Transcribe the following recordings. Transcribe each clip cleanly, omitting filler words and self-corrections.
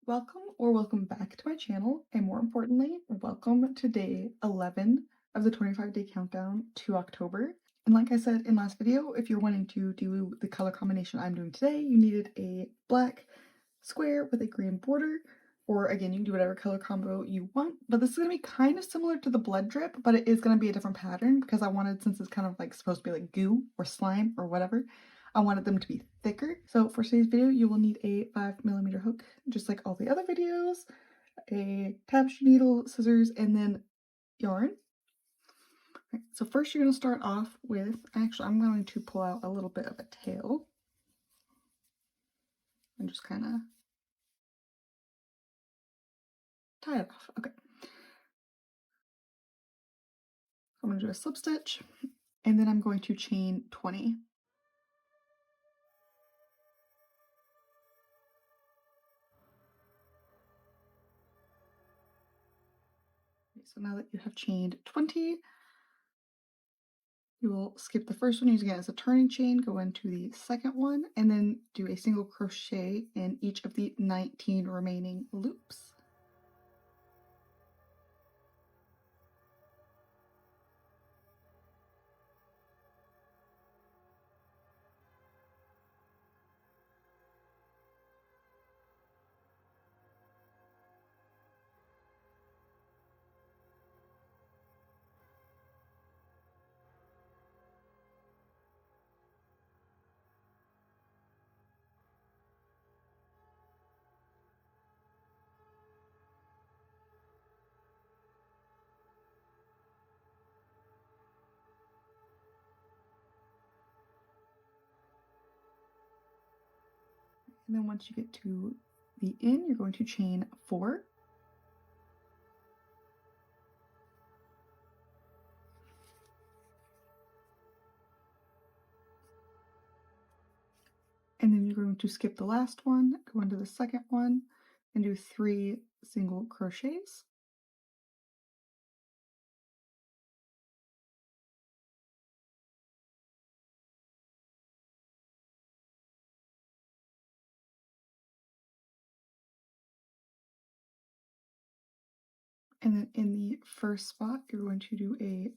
Welcome or welcome back to my channel, and more importantly, welcome to day 11 of the 25-day countdown to October. And like I said in last video, if you're wanting to do the color combination I'm doing today, you needed a black square with a green border, or again, you can do whatever color combo you want, but this is going to be kind of similar to the blood drip, but it is going to be a different pattern because I wanted, since it's kind of like supposed to be like goo or slime or whatever, I wanted them to be thicker. So for today's video, you will need a 5mm hook, just like all the other videos, a tapestry needle, scissors, and then yarn. Right, so first you're going to start off with, actually I'm going to pull out a little bit of a tail and just kind of tie it off. Okay. I'm going to do a slip stitch, and then I'm going to chain 20. So now that you have chained 20, you will skip the first one using it as a turning chain, go into the second one, and then do a single crochet in each of the 19 remaining loops. And then once you get to the end, you're going to chain 4. And then you're going to skip the last one, go into the second one, and do 3 single crochets. And then in the first spot, you're going to do a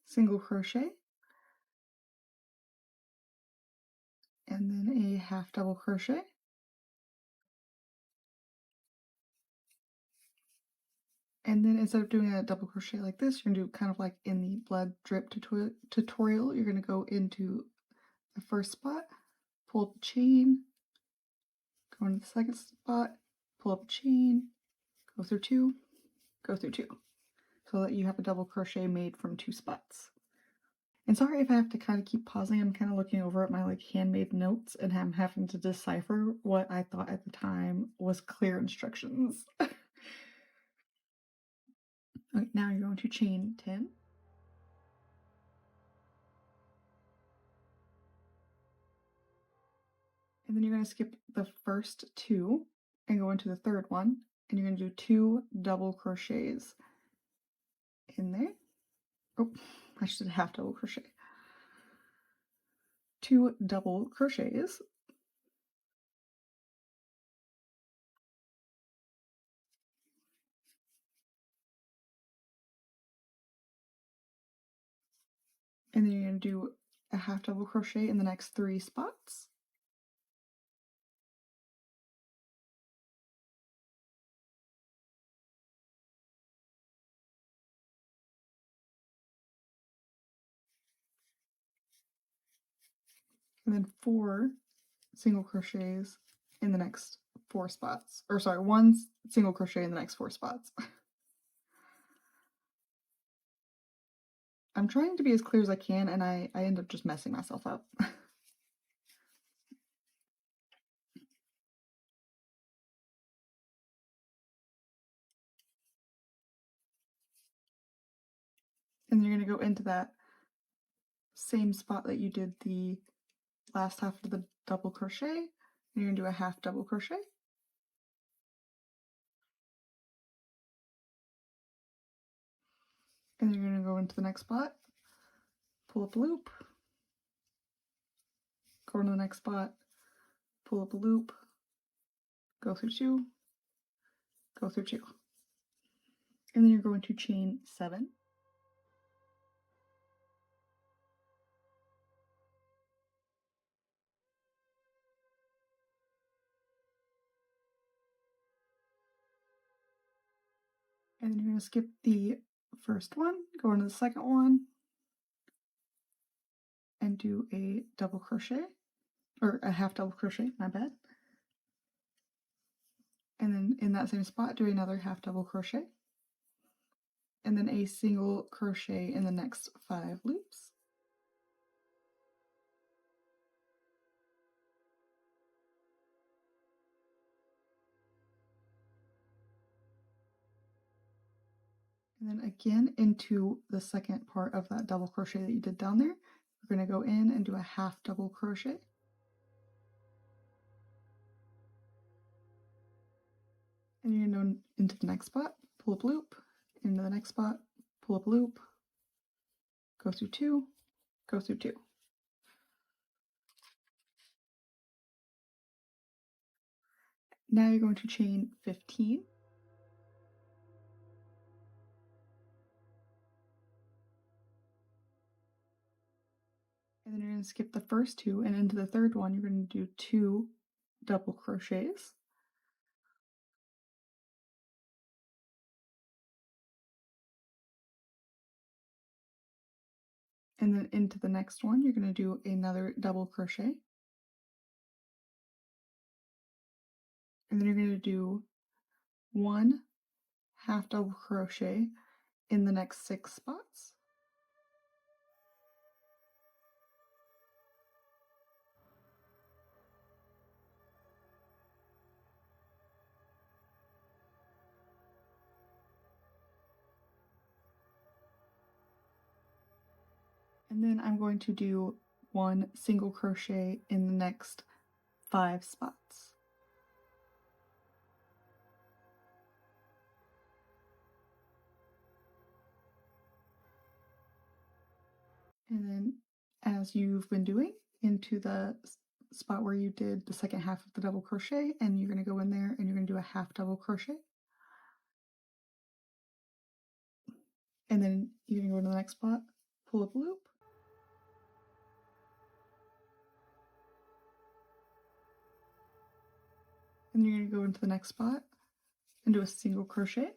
single crochet, and then a half double crochet, and then instead of doing a double crochet like this, you're going to do kind of like in the blood drip tutorial, you're going to go into the first spot, pull up a chain, go into the second spot, pull up a chain, go through 2, go through 2, so that you have a double crochet made from 2 spots. And sorry if I have to kind of keep pausing, I'm kind of looking over at my like handmade notes and I'm having to decipher what I thought at the time was clear instructions. Okay, now you're going to chain 10. And then you're going to skip the first 2 and go into the third one, and you're going to do 2 double crochets in there. Oh, I just did a half double crochet. 2 double crochets. And then you're going to do a half double crochet in the next 3 spots. And then 4 single crochets in the next 4 spots. Or sorry, 1 single crochet in the next 4 spots. I'm trying to be as clear as I can, and I end up just messing myself up. And you're going to go into that same spot that you did the last half of the double crochet, and you're going to do a half double crochet. And you're going to go into the next spot, pull up a loop, go into the next spot, pull up a loop, go through 2, go through 2. And then you're going to chain 7. And then you're going to skip the first one, go into the second one, and do a double crochet, or a half double crochet, my bad. And then in that same spot, do another half double crochet, and then a single crochet in the next 5 loops. And then again into the second part of that double crochet that you did down there, we're going to go in and do a half double crochet. And you're going to go into the next spot, pull up loop, into the next spot, pull up loop, go through 2, go through 2. Now you're going to chain 15. And then you're going to skip the first 2, and into the third one you're going to do 2 double crochets. And then into the next one you're going to do another double crochet. And then you're going to do 1 half double crochet in the next 6 spots. And then I'm going to do 1 single crochet in the next 5 spots. And then, as you've been doing, into the spot where you did the second half of the double crochet, and you're going to go in there and you're going to do a half double crochet. And then you're going to go to the next spot, pull up a loop, and you're going to go into the next spot and do a single crochet.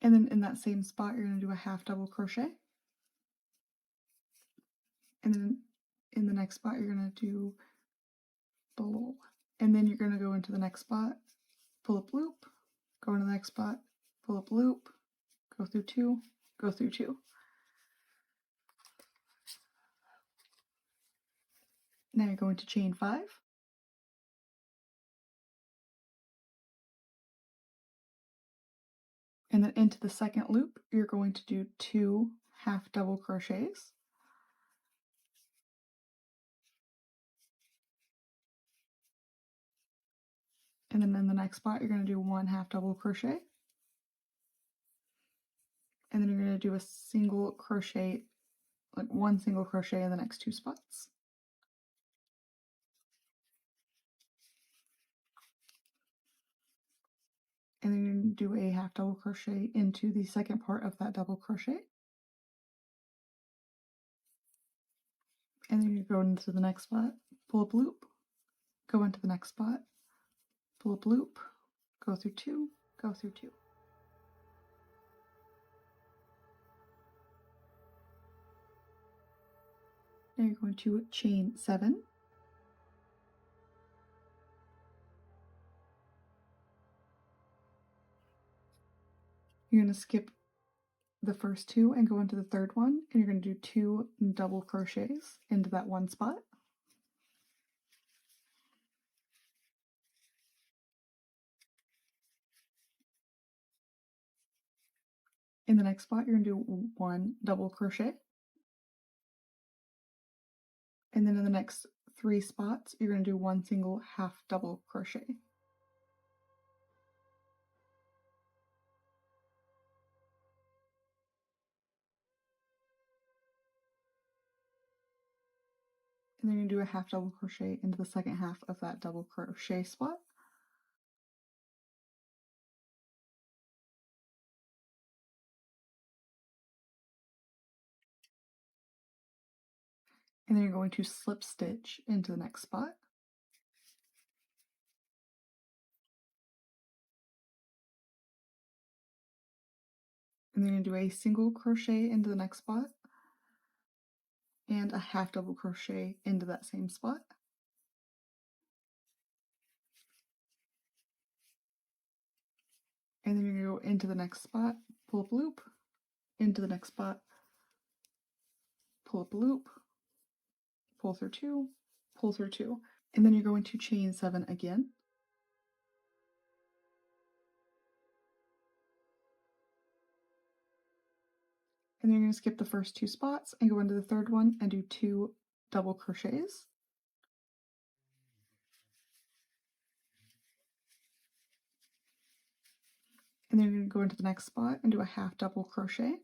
And then in that same spot, you're going to do a half double crochet. And then in the next spot, you're going to do below. And then you're going to go into the next spot, pull up loop, go into the next spot, pull up loop, go through 2, go through 2. Now you're going to chain 5. And then into the second loop, you're going to do 2 half double crochets. And then in the next spot, you're going to do 1 half double crochet. And then you're going to do a single crochet, like 1 single crochet in the next 2 spots. And then you're going to do a half double crochet into the second part of that double crochet. And then you go into the next spot, pull up loop, go into the next spot, pull up loop, go through 2, go through 2. Now you're going to chain 7. You're going to skip the first 2 and go into the third one, and you're going to do 2 double crochets into that one spot. In the next spot, you're going to do 1 double crochet. And then in the next 3 spots, you're going to do 1 single half double crochet. And then you're going to do a half double crochet into the second half of that double crochet spot. And then you're going to slip stitch into the next spot. And then you're going to do a single crochet into the next spot and a half double crochet into that same spot. And then you're going to go into the next spot, pull up a loop, into the next spot, pull up a loop, pull through 2, pull through 2. And then you're going to chain 7 again. And then you're going to skip the first 2 spots and go into the third one and do 2 double crochets. And then you're going to go into the next spot and do a half double crochet.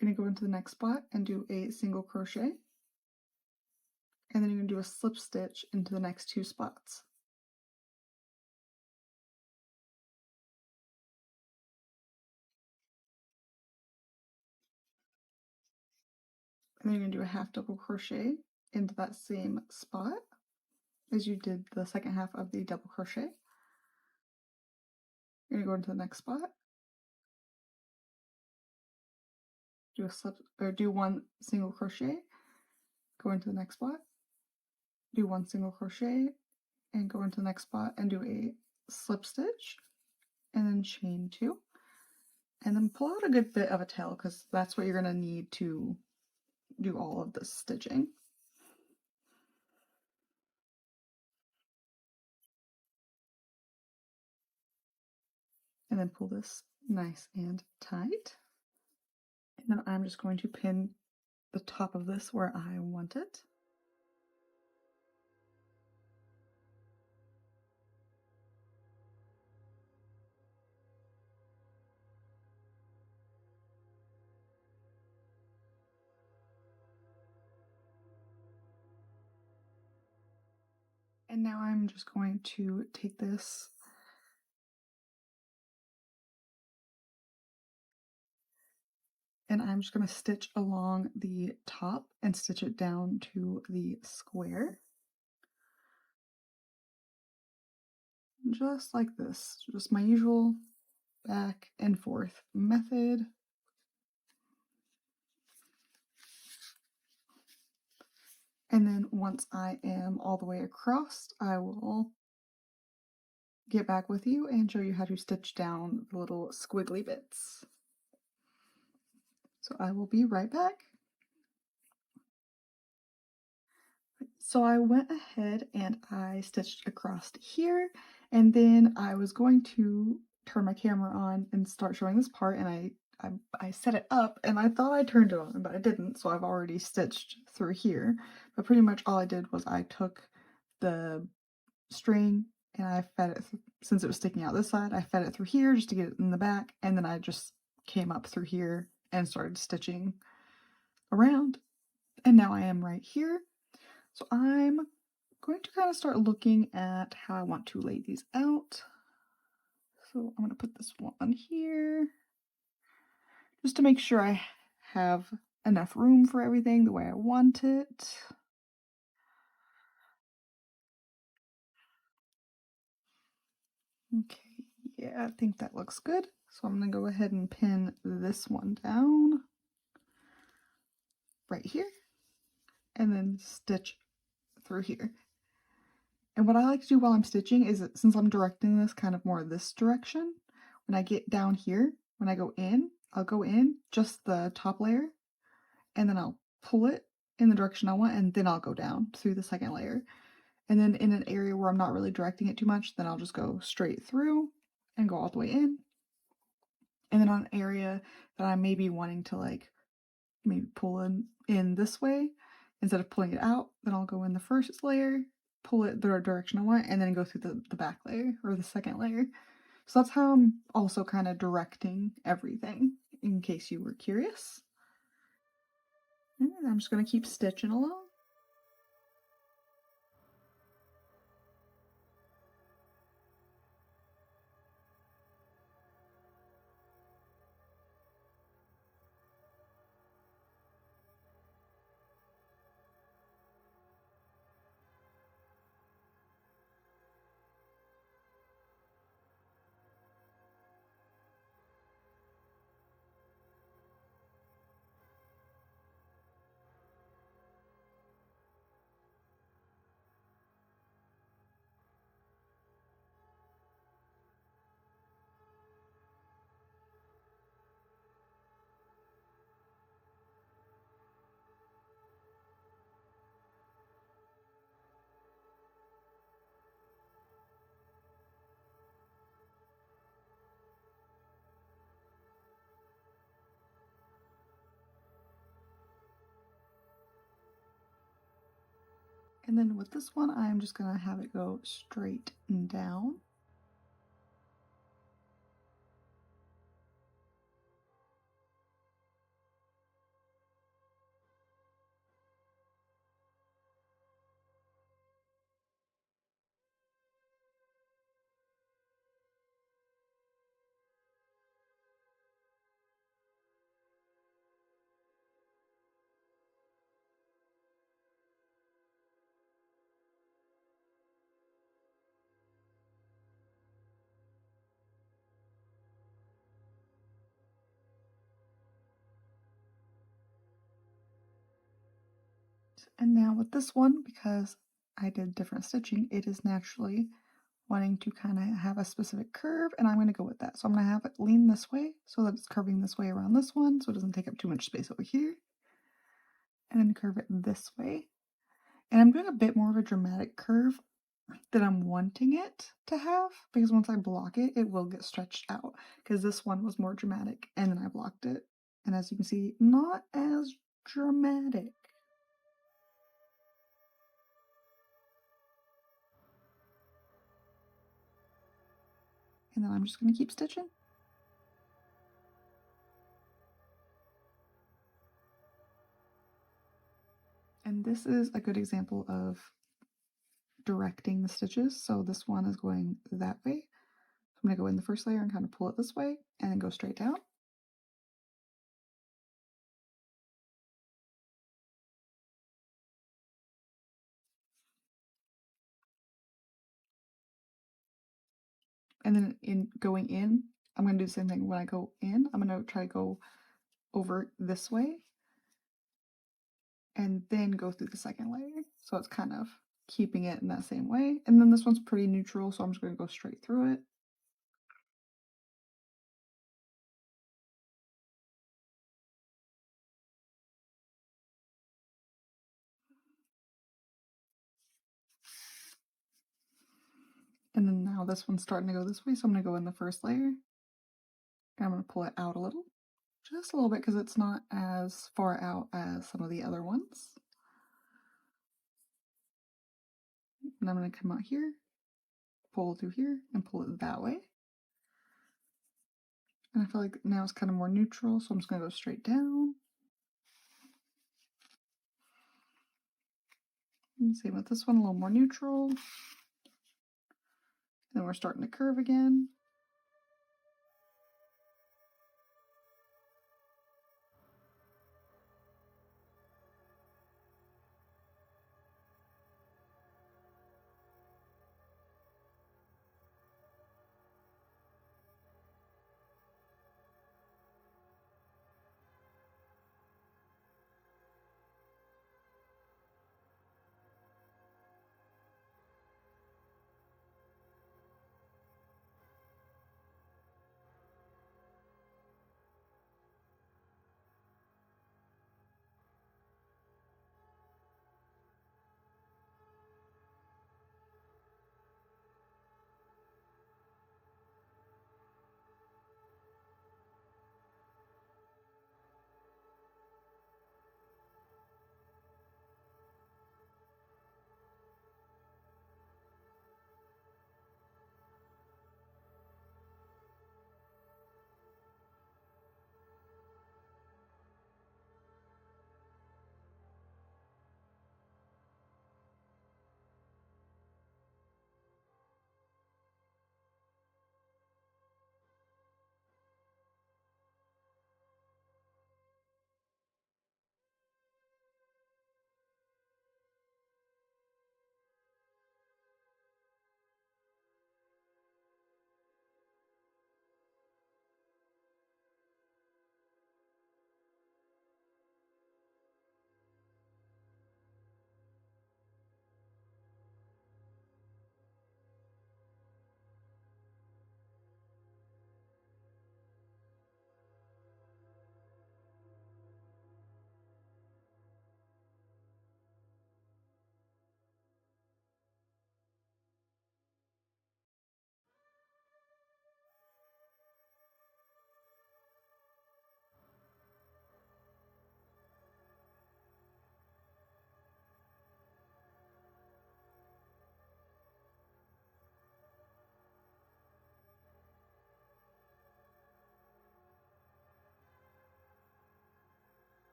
You're going to go into the next spot and do a single crochet. And then you're going to do a slip stitch into the next 2 spots. And then you're going to do a half double crochet into that same spot as you did the second half of the double crochet. You're going to go into the next spot, do a slip or do 1 single crochet, go into the next spot, do 1 single crochet, and go into the next spot and do a slip stitch, and then chain 2, and then pull out a good bit of a tail because that's what you're going to need to do all of this stitching. And then pull this nice and tight. And then I'm just going to pin the top of this where I want it. And now I'm just going to take this and I'm just going to stitch along the top and stitch it down to the square. Just like this, just my usual back and forth method. And then once I am all the way across, I will get back with you and show you how to stitch down the little squiggly bits. So I will be right back. So I went ahead and I stitched across here, and then I was going to turn my camera on and start showing this part, and I set it up and I thought I turned it on, but I didn't, so I've already stitched through here. But pretty much all I did was I took the string and I fed it, since it was sticking out this side, I fed it through here just to get it in the back, and then I just came up through here and started stitching around, and now I am right here. So I'm going to kind of start looking at how I want to lay these out. So I'm going to put this one on here just to make sure I have enough room for everything the way I want it. Okay, yeah, I think that looks good. So I'm going to go ahead and pin this one down right here and then stitch through here. And what I like to do while I'm stitching is that since I'm directing this kind of more this direction, when I get down here, when I go in, I'll go in just the top layer and then I'll pull it in the direction I want, and then I'll go down through the second layer. And then in an area where I'm not really directing it too much, then I'll just go straight through and go all the way in. And then on an area that I may be wanting to like maybe pull in this way, instead of pulling it out, then I'll go in the first layer, pull it the direction I want, and then go through the back layer or the second layer. So that's how I'm also kind of directing everything, in case you were curious. And I'm just going to keep stitching along. And then with this one, I'm just going to have it go straight down. And now with this one, because I did different stitching, it is naturally wanting to kind of have a specific curve, and I'm going to go with that. So I'm going to have it lean this way so that it's curving this way around this one so it doesn't take up too much space over here. And then curve it this way. And I'm doing a bit more of a dramatic curve than I'm wanting it to have, because once I block it, it will get stretched out, because this one was more dramatic and then I blocked it. And as you can see, not as dramatic. And then I'm just going to keep stitching. And this is a good example of directing the stitches. So this one is going that way. So I'm going to go in the first layer and kind of pull it this way and then go straight down. And then in going in, I'm going to do the same thing. When I go in, I'm going to try to go over this way and then go through the second layer. So it's kind of keeping it in that same way. And then this one's pretty neutral, so I'm just going to go straight through it. And then now this one's starting to go this way, so I'm going to go in the first layer. And I'm going to pull it out a little. Just a little bit, because it's not as far out as some of the other ones. And I'm going to come out here, pull through here, and pull it that way. And I feel like now it's kind of more neutral, so I'm just going to go straight down. And same with this one, a little more neutral. Then we're starting to curve again.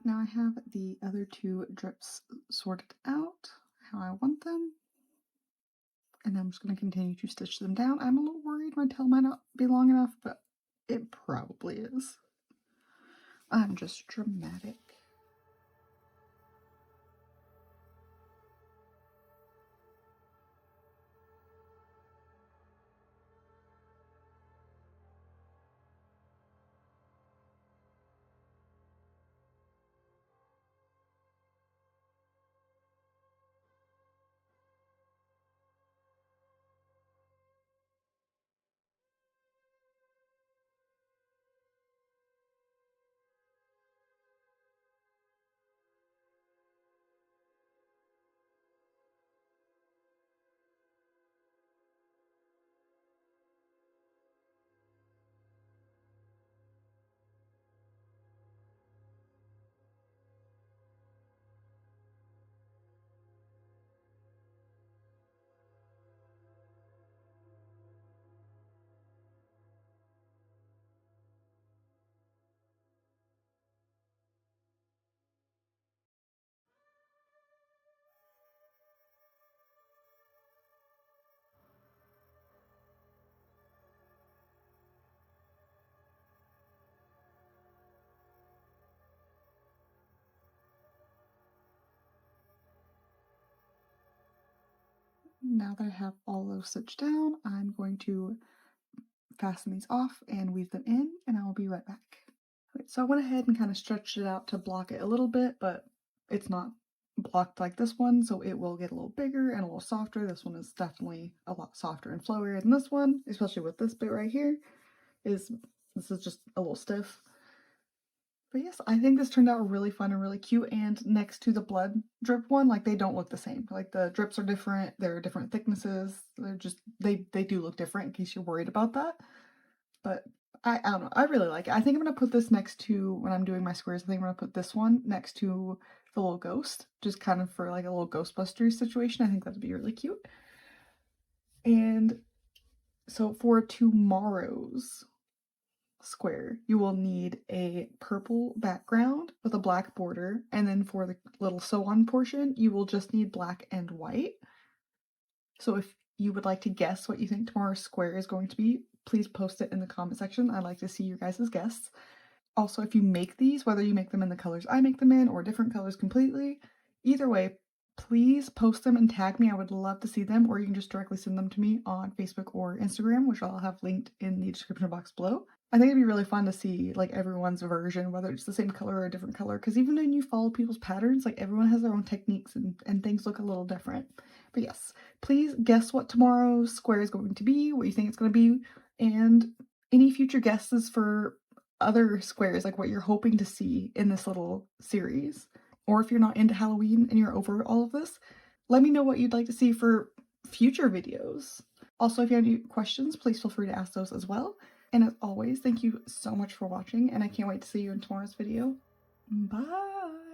Now I have the other two drips sorted out how I want them. And I'm just going to continue to stitch them down. I'm a little worried my tail might not be long enough, but it probably is. I'm just dramatic. Now that I have all those stitched down, I'm going to fasten these off and weave them in, and I will be right back. Okay, so I went ahead and kind of stretched it out to block it a little bit, but it's not blocked like this one, so it will get a little bigger and a little softer. This one is definitely a lot softer and flowier than this one, especially with this bit right here. This is just a little stiff. But yes, I think this turned out really fun and really cute, and next to the blood drip one, like, they don't look the same. Like, the drips are different, they're different thicknesses, they're just, they do look different in case you're worried about that. But I don't know, I really like it. I think I'm gonna put this next to, when I'm doing my squares, I think I'm gonna put this one next to the little ghost, just kind of for like a little Ghostbusters situation. I think that'd be really cute. And so for tomorrow's square, you will need a purple background with a black border, and then for the little sew-on portion, you will just need black and white. So if you would like to guess what you think tomorrow's square is going to be, please post it in the comment section. I'd like to see your guys' guess. Also, if you make these, whether you make them in the colors I make them in or different colors completely, either way, please post them and tag me. I would love to see them, or you can just directly send them to me on Facebook or Instagram, which I'll have linked in the description box below. I think it'd be really fun to see like everyone's version, whether it's the same color or a different color, because even when you follow people's patterns, like everyone has their own techniques and things look a little different. But yes, please guess what tomorrow's square is going to be, what you think it's going to be, and any future guesses for other squares, like what you're hoping to see in this little series. Or if you're not into Halloween and you're over all of this, let me know what you'd like to see for future videos. Also, if you have any questions, please feel free to ask those as well. And as always, thank you so much for watching, and I can't wait to see you in tomorrow's video. Bye!